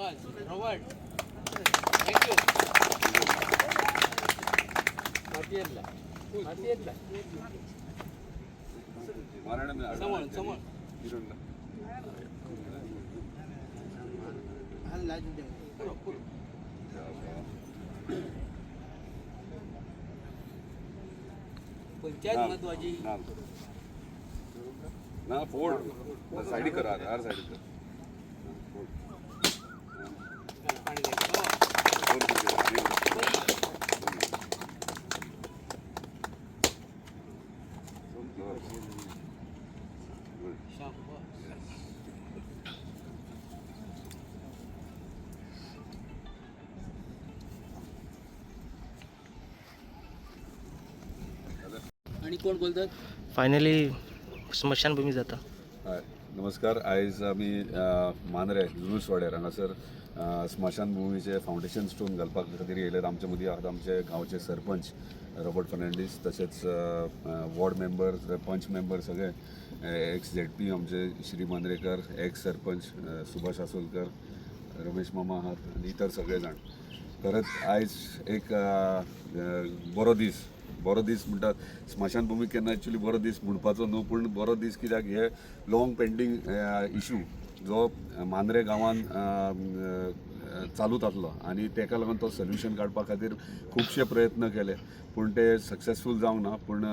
पंचायत महत्वाची ना फोड साइड करा यार साइड कर आणि कोण बोलतात फायनली स्मशानभूमी जाता. नमस्कार. आयज आमी मांद्रे जुनूस वाड्यार हांगासर स्मशानभूमीचे फावंडेशन स्टोन घालपा खातीर येयलेत. आमचे मदीं आहात आमचे गांवचे सरपंच रॉबर्ट फर्नांडीस, तशेंच वॉर्ड मेंबर, पंच मेंबर सगळे, एक्स ZP आमचे श्री मांद्रेकर, एक्स सरपंच सुभाष आसोलकर, रमेश मामा आहात आनी इतर सगळे जाण. खरंच आयज एक बरो दीस म्हणटात. स्मशानभूमी केन्ना एक्चुली बरो दीस म्हणपाचो न्हू, पूण बरो दीस कित्याक हे लाँग पेंडींग इशू जो मांद्रे गांवान चालूच आसलो आनी तेका लागून तो सोल्युशन काडपा खातीर खुबशे प्रयत्न केले, पूण ते सक्सेसफूल जावंक ना. पूण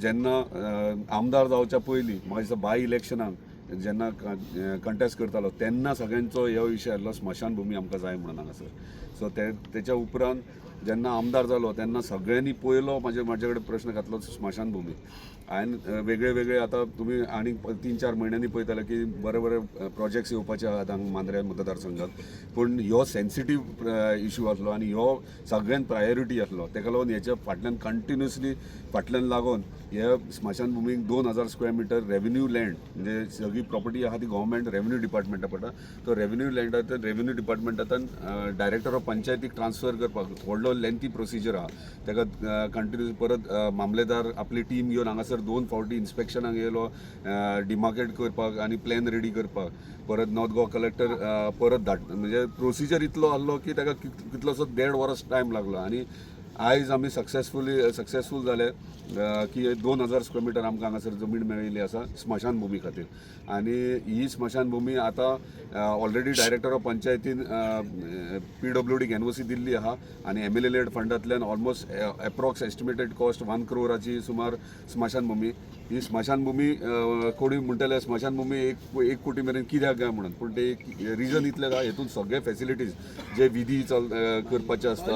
जेन्ना आमदार जावच्या पयलीं म्हाका दिसता बाय इलेक्शनाक जेन्ना कंटेस्ट करतालो तेन्ना सगळ्यांचो हो विशय आसलो स्मशानभूमी आमकां जाय म्हणून हांगासर. सो तेच्या उपरांत जेन्ना आमदार जालो तेन्ना सगळ्यांनी पयलो म्हाजे कडेन प्रश्न घातलो स्मशानभूमी. हांवें वेगळे आतां तुमी आनी 3-4 म्हयन्यांनी पळयतले की बरे प्रोजेक्ट्स येवपाचे आहात हांगा मांद्रे मतदारसंघात. पूण ह्यो सेन्सिटीव इशू आसलो आनी ह्यो सगळ्यांत प्रायोरिटी आसलो. तेका लागून हेच्या फाटल्यान कंटिन्युअसली फाटल्यान लागून हे स्मशानभूमीक 2000 स्क्वेअर मिटर रेव्हेन्यू लँड, म्हणजे सगळी प्रॉपर्टी आहा ती गव्हर्मेंट रेव्हेन्यू डिपार्टमेंटा पडटा. तो रेव्हेन्यू लँडांतल्यान रेव्हेन्यू डिपार्टमेंटांतल्यान डायरेक्टर ऑफ पंचायतीक ट्रान्सफर करपाक व्हडलो लेंथी प्रोसिजर आहा. ताका कंटिन्युअस परत मामलेदार आपली टीम घेवन हांगासर 2 फावटी इन्स्पेक्शनाक येयलो, डिमार्केट करपाक आनी प्लॅन रेडी करपाक. परत नॉर्थ गोवा कलेक्टर परत म्हणजे प्रोसिजर इतलो आसलो की ताका कितलोसो 1.5 वरास टायम लागलो. आनी आयज आमी सक्सेसफूल जाले की 2000 स्क्वेअर मिटर आमकां हांगासर जमीन मेळिल्ली आसा स्मशानभूमी खातीर. आनी ही स्मशानभूमी आतां ऑलरेडी डायरेक्टर ऑफ पंचायतीन PWDक NOC दिल्ली आहा आनी MLA लेड फंडांतल्यान ऑलमोस्ट एप्रॉक्स एस्टिमेटेड कॉस्ट 1 करोडाची सुमार स्मशानभूमी. ही स्मशानभूमी कोणी म्हणटले स्मशानभूमी 1 कोटी मेरेन कित्याक काय म्हणून, पूण ते एक रिजन इतलें काय हेतून सगळे फॅसिलिटीज जे विधी करपाचे आसतात,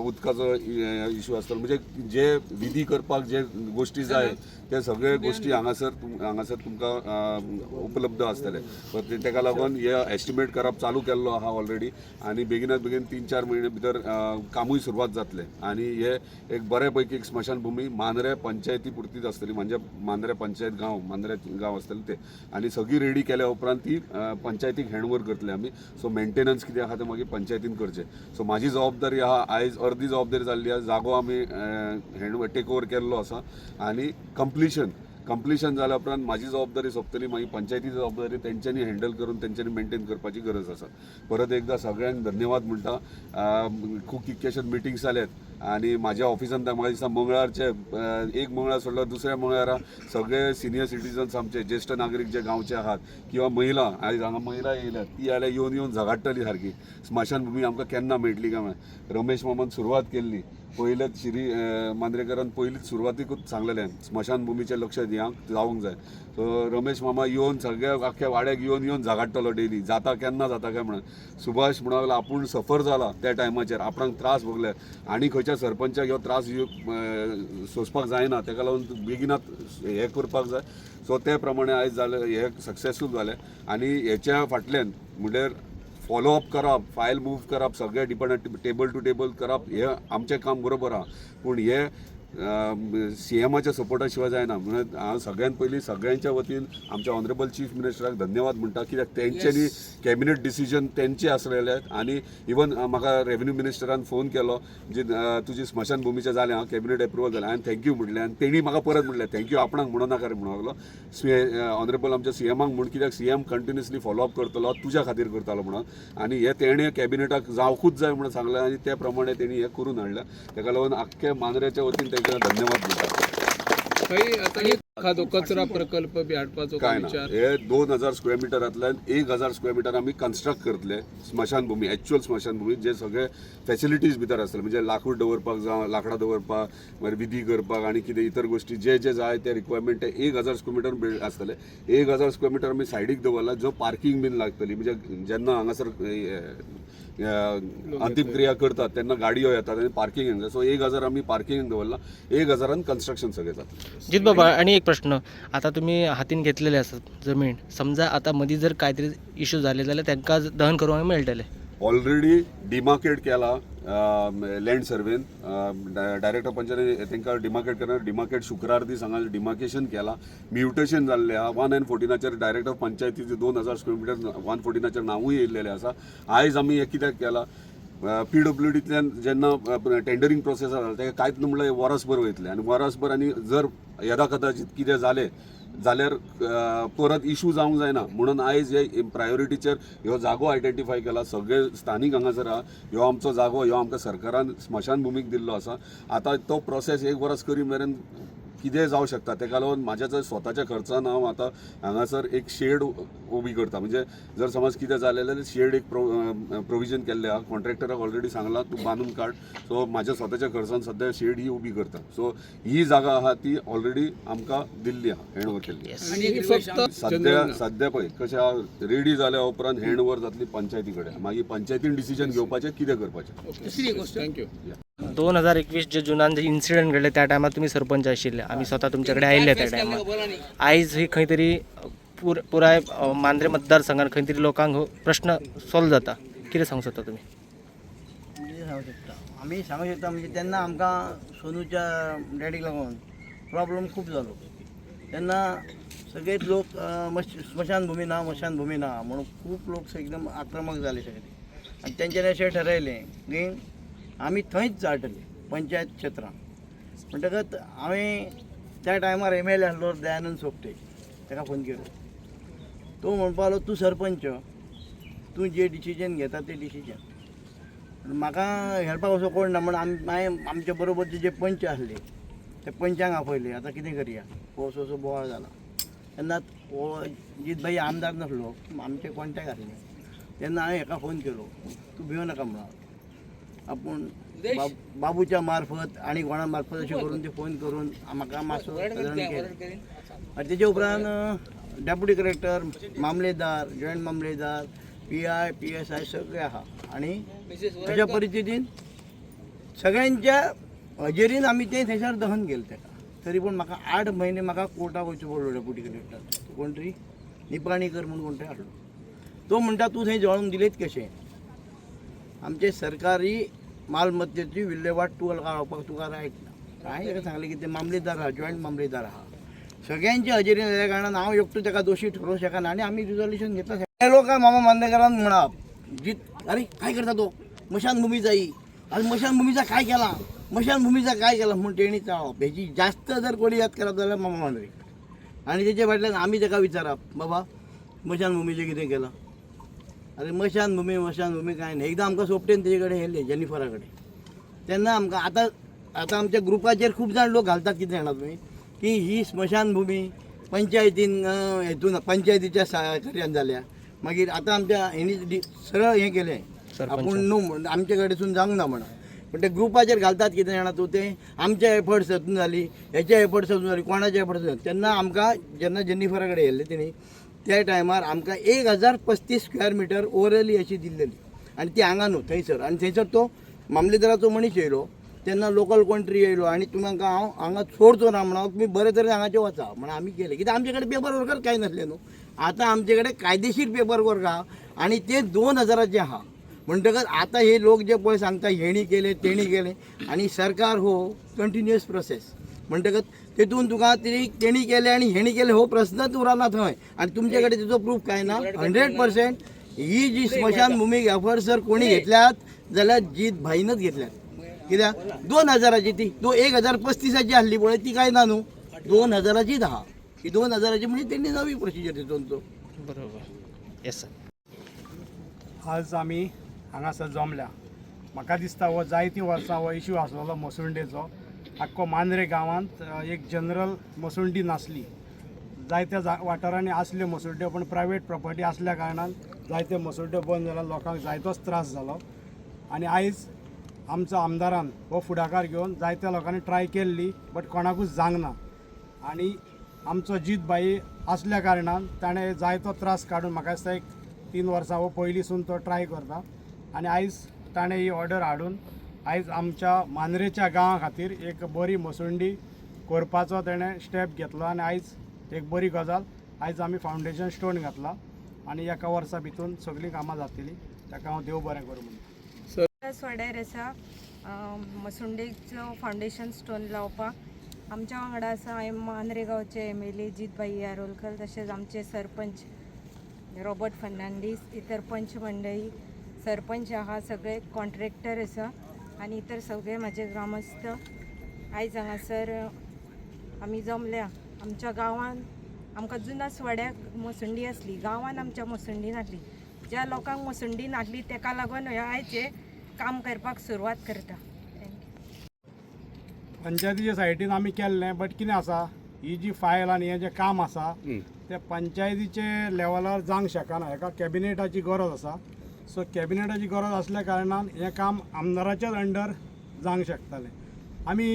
उदकाचो इशू आसता, म्हणजे जे विधी करपाक जे गोष्टी जाय ते सगळे गोष्टी हांगासर तुमकां उपलब्ध आसतले. तेका लागून हे एस्टिमेट करप चालू केल्लो आहा ऑलरेडी आनी बेगीनात बेगीन 3-4 म्हयने भितर कामूय सुरवात जातले. आनी हे एक बरे पैकी एक स्मशानभूमी मांद्रे पंचायती पुरतीच आसतली, म्हणजे मांद्रे पंचायत मांद्रे गांव आसतले ते. आनी सगळी रेडी केल्या उपरांत ती पंचायतीक हँडओव्हर करतले आमी. सो मेंटेनन्स कितें आहा तें मागीर पंचायतीन करचें. सो म्हाजी जबाबदारी आहा, आयज अर्दी जबाबदारी जाल्ली आहा. जागो आमी टेक ओवर केल्लो आसा आनी कंप्लिशन जाल्या उपरांत म्हाजी जबाबदारी सोंपतली, मागीर पंचायतीची जबाबदारी तेंच्यांनी हँडल करून तेंच्यांनी मेंटेन करपाची गरज आसा. परत एकदा सगळ्यांक धन्यवाद म्हणटा. खूब कितकेशेच मिटिंग्स जाल्यात आनी म्हाज्या ऑफिसान म्हाका दिसता मंगळारचे एक मंगळार सोडल्यार दुसऱ्या मंगळारा सगळे सिनियर सिटीजन्स आमचे ज्येश्ठ नागरीक जे गांवचे आहात किंवा महिला, आयज हांगा महिला येयल्यात, ती जाल्यार येवन झगाडटली सारकी स्मशानभूमी आमकां केन्ना मेळटली काय म्हणून. रमेश मामान सुरवात केल्ली पयलेच श्री मांद्रेकरान पयलींच सुरवातीकूच सांगलेलें स्मशानभूमीचें लक्ष दिवंक जावंक जाय. सो रमेश मामा येवन सगळ्या आख्या वाड्याक येवन झगाडटलो डेली, जाता केन्ना जाता काय म्हणून. सुभाष म्हणूंक लागला आपूण सफर जाला त्या टायमाचेर, आपणाक त्रास भोगले आनी खंयच्या सरपंचाक हो त्रास सोंसपाक जायना, तेका लागून बेगिनात हें करपाक जाय. सो ते प्रमाणे आयज जालें, हे सक्सेसफूल जालें. आनी हेच्या फाटल्यान म्हणल्यार फॉलोअप करप, फायल मूव करप, सगळे डिपार्टमेंट टेबल टू टेबल करप, हे आमचें काम बरोबर आहा. पूण हे CMच्या सपोर्टा शिवाय जायना. म्हणून हांव सगळ्यात पयलीं सगळ्यांच्या वतीन आमच्या ऑनरेबल चीफ मिनिस्टराक धन्यवाद म्हणटा, कित्याक तेंच्यांनी कॅबिनेट डिसिजन तेंचे आसलेले आनी इवन म्हाका रेव्हेन्यू मिनिस्टरान फोन केलो जी तुजी स्मशानभुमीचें जालें, हांव कॅबिनेट एप्रुवल जालें, हांवें थँक्यू म्हटलें आनी तेणी म्हाका परत म्हटलें थँक्यू आपणाक म्हणूं नाका रे म्हणूंक लागलो. ऑनरेबल आमच्या CMक म्हूण, कित्याक CM कंटिन्युअसली फॉलोअप करतलो, तुज्या खातीर करतालो म्हणून, आनी हे तेणें कॅबिनेटाक जावंकूच जाय म्हणून सांगलें आनी त्या प्रमाणे तेणी हें करून हाडलें. ताका लागून आख्ख्या मांद्रेच्या वतीन ताका धन्यवाद म्हणटा. काही आता एखादो कचरा प्रकल्प बी हाडपाचो काय ना, विचार हे 2000 स्क्वेअर मिटरांतल्यान 1000 स्क्वेअर मिटर आमी कन्स्ट्रक्ट करतले स्मशानभूमी, एक्च्युअल स्मशानभूमी, जे सगळे फॅसिलिटीज भितर आसतले, म्हणजे लाकूड दवरपाक जावं, लाकडां दवरपाक, मागीर विधी करपाक आनी कितें इतर गोश्टी जे जे जाय ते रिक्वायरमेंट ते 1000 स्क्वेअर मिटर आसतले. 1000 स्क्वेअर मिटर आमी सायडीक दवरला, जो पार्किंग बीन लागतली, म्हणजे जेन्ना हांगासर अंतिम क्रिया करतात तेन्ना गाडयो येतात आनी पार्किंग, सो 1000 आमी पार्किंग दवरला, 1000 कन्स्ट्रक्शन सगळें जातलें. जित बाबा, आणि एक प्रश्न, आता तुम्ही हातीन घेतलेले असतात जमीन, समजा आता मधी जर काहीतरी इश्यू झाले जाल्यार त्यांना दहन करूंक मेळटले. ऑलरेडी डिमार्केट केला लँड सर्वेन, डायरेक्टर पंचायतीन तांकां डिमार्केट करना, डिमार्केट शुक्रार दीस हांगा डिमार्केशन केला, म्युटेशन जाल्लें आहा. 114 डायरेक्टर पंचायतीचे 2000 स्क्वेअर मिटर 114 नांवूय येयल्लेलें आसा. आयज आमी हें कित्याक केलां, PWDंतल्यान जेन्ना टेंडरींग प्रोसेस जाता तेका कांयच न्हू म्हणल्यार वरसभर वयतले, आनी वरसभर आनी जर येदा कदाचित कितें जालें जाल्यार परत इश्यू जावंक जायना म्हणून आयज हे प्रायोरिटीचेर ह्यो जागो आयडेंटिफाय केला. सगळे स्थानीक हांगासर आहा, ह्यो आमचो जागो, ह्यो आमकां सरकारान स्मशानभुमीक दिल्लो आसा. आतां तो प्रोसेस 1 वर्स करी मेरेन कितें जावं शकता, ताका लागून म्हाज्या स्वताच्या खर्चान हांव आतां हांगासर एक शेड उबी करता. म्हणजे जर समज कितें जालें जाल्यार शेड एक प्रोविजन केल्लें आहा, कॉन्ट्रॅक्टराक ऑलरेडी सांगलां तूं बांदून काड, सो म्हाज्या स्वताच्या खर्चान सद्या शेड ही उबी करता. सो ही जागा आहा ती ऑलरेडी आमकां दिल्ली आहा, हँड ओवर केल्ली. आणि फक्त सद्या पळय कशें आहा, रेडी जाल्या उपरांत हँड ओवर जातली पंचायती कडेन, मागीर पंचायतीन डिसिजन घेवपाचें कितें करपाचें. दुसरी गोष्ट, थँक्यू. 2021 जे जुनान जे इन्सिडेंट घडले त्या टायमार तुम्ही सरपंच आशिल्ले, आम्ही स्वतः तुमच्याकडे आयिल्ले त्या टायमार. बोला न्ही. आयज ही खंय तरी पुराय मांद्रे मतदारसंघात खंय तरी लोकांक हो प्रश्न सॉल्व जाता, कितें सांगू शकता तुम्ही? म्हणजे सांगू शकता, आम्ही सांगू शकता म्हणजे तेन्ना आमकां सोनूच्या डॅडीक लागून प्रॉब्लेम खूप जालो. तेन्ना सगळेच लोक स्मशानभूमी ना म्हणून खूप लोक एकदम आक्रमक जाले सगळे. आणि तेंच्यानी अशें ठरयलें की आमी थंयच जाळटले पंचायत क्षेत्रांत. म्हणटकच हांवें त्या टायमार MLA आसलो दयानंद सोपटे, ताका फोन केलो. तो म्हणपा लागलो तूं सरपंच, तूं जे डिसिजन घेता तें डिसिजन म्हाका हेल्पाक असो कोण ना. म्हणून आमच्या बरोबरचे जे पंच आसले ते पंचांक आपयले, आतां कितें करया, असो बोवाळ जाला. तेन्ना जीत भाई आमदार नासलो, आमचे कॉन्टॅक्ट आसले. तेन्ना हांवें हेका फोन केलो, तूं भियो नाका म्हणून. आपूण बाबूच्या मार्फत आणि कोणा मार्फत अशें करून ते फोन करून म्हाका मातसो सादारण केलें. आनी तेजे उपरांत डेप्युटी कलेक्टर, मामलेदार, जॉयंट मामलेदार, PI, PSI सगळे आहा. आणि अशा परिस्थितीन सगळ्यांच्या हजेरीन आमी तें थंयसर दहन केलें ताका. तरी पूण म्हाका 8 म्हयने म्हाका कोर्टाक वयचो पडलो डेप्युटी कलेक्टर. कोण तरी निपाणीकर म्हणून कोण तरी हाडलो. तो म्हणटा तूं थंय जळोवन दिलेत कशें. आमचे सरकारी मालमत्तेची विल्हेवाट लावपाक तुका रायट ना. हांवें ताका सांगलें की ते मामलेदार आहा, जॉयंट मामलेदार आहा, सगळ्यांची हजेरी जाल्या कारणान हांव एकटो ताका दोशी ठरोवंक शकना. आनी आमी रिजोल्युशन घेतला. हे लोक मामा मांद्रेकरान म्हणप जीत अरे काय करता तो, स्मशानभूमी जायी, आज स्मशानभूमीचा काय केला, स्मशानभूमीचा काय केला म्हणून तेणी चाळप. हेची जास्त जर कोणी याद करप जाल्यार मामा मांद्रेकर. आनी तेचे फाटल्यान आमी ताका विचारप बाबा स्मशानभूमीचें कितें केलां. अरे स्मशानभूमी काय नाही. एकदां आमकां सोपटेन तेजे कडेन येयल्ले जेनिफरा कडेन. तेन्ना आमकां आतां आमच्या ग्रुपाचेर खूब जाण लोक घालतात, कितें जाणा तुमी, की ही स्मशानभूमी पंचायतीन हेतून पंचायतीच्या सहकार्यान जाल्या. मागीर आतां आमच्या हेणी सरळ हें केलें, आपूण न्हू आमचे कडेसून जावंक ना म्हणून. पण ते ग्रुपाचेर घालतात, कितें जाणा तूं, ते आमच्या एफर्ट्स हातून जाली, हेच्या एफर्ट्स हातून जाली, कोणाच्या एफर्ट्स जाली. तेन्ना आमकां जेन्ना जेनिफरा कडेन येयल्ले तेणी त्या टायमार आमकां 1035 स्क्वेअर मिटर ओवरऑली अशी दिल्लेली. आनी ती हांगा न्हू थंयसर. आनी थंयसर तो मामलेदाराचो मनीस येयलो. तेन्ना लोकल कोंट्री येयलो आनी तुमकां हांव हांगा सोडचो ना म्हणून तुमी बरे तरेन हांगाचे वचा म्हणून आमी केलें. कित्याक आमचे कडेन पेपर वर्क कांय नासलें न्हू. आतां आमचे कडेन कायदेशीर पेपर वर्क आहा आनी ते 2000चे आहा. म्हणटकच आता हे लोक जे पळय सांगता हेणी केले तेणी केले आणि सरकार हो कंटिन्युअस प्रोसेस म्हणटकच तेतून तुका तेणी केले आणि हेणी केले हो प्रश्नच उरना थंय आणि तुमचे कडेन तिचो प्रूफ काय ना 100% ही जी स्मशानभूमी एफर्ट्स जर कोणी घेतल्यात जाल्यार जीत भाईनच घेतल्यात कित्याक 2000ची ती 1035ची आसली पळय ती काय ना न्हू 2000चीच आहा ही 2000ची म्हणजे त्यांनी नवी प्रोसिजर तितून तो बरोबर येस सर आज आमी हांगासर जमल्या म्हाका दिसता हो जायतीं वर्सां हो इश्यू आसलेलो मसुंडेचो आख्खो मांद्रे गांवांत एक जनरल मसुंडी नासली जायत्या वाठारांनी आसल्यो मसुंड्यो पण प्रायवेट प्रॉपर्टी आसल्या कारणान जायते मसुंड्यो बंद जाल्यात लोकांक जायतोच त्रास जालो आनी आयज आमचो आमदारान हो फुडाकार घेवन जायत्या लोकांनी ट्राय केल्ली बट कोणाकूच जावंक ना आनी आमचो जीत भाई आसल्या कारणान ताणें जायतो त्रास काडून म्हाका दिसता एक 3 वर्सां हो पयलींसून तो ट्राय करता आनी आयज ताणें ही ऑर्डर हाडून आयज आमच्या मांद्रेच्या गांवा खातीर एक बरी मसुंडी करपाचो तेणें स्टेप घेतलो आनी आयज एक बरी गजाल आयज आमी फावंडेशन स्टोन घातला आनी एका वर्सा भितून सगळीं कामां जातलीं ताका हांव देव बरें करूं म्हणटा वाड्यार आसा मसुंडेचो फावंडेशन स्टोन लावपाक आमच्या वांगडा आसा मांद्रे गांवचे MLA जीतभाई यारोलकर तशेंच आमचे सरपंच रॉबर्ट फर्नांडीस इतर पंच मंडळी सरपंच आहा सगळे कॉन्ट्रॅक्टर आसा आनी इतर सगळे म्हाजे ग्रामस्थ आयज हांगासर आमी जमल्या आमच्या गांवान आमकां जुनास वाड्याक मसुंडी आसली गांवान आमच्या मसुंडी नासली ज्या लोकांक मसुंडी नासली ताका लागून आयज हे काम करपाक सुरवात करता पंचायतीच्या सायटीन आमी केल्लें बट कितें आसा ही जी फायल आनी हें जें काम आसा तें पंचायतीचे लेवलार जावंक शकना हेका कॅबिनेटाची गरज आसा सो कॅबिनेटाची गरज आसल्या कारणान हें काम आमदाराच्याच अंडर जावंक शकतालें आमी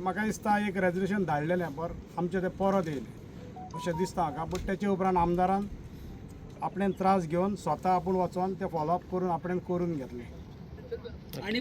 म्हाका दिसता एक रेजोल्युशन धाडलेलें पर आमचें तें परत येयलें अशें दिसता म्हाका बट तेचे उपरांत आमदारान आपणें त्रास घेवन स्वता आपूण वचोन तें फॉलोअप करून आपणें करून घेतलें आणि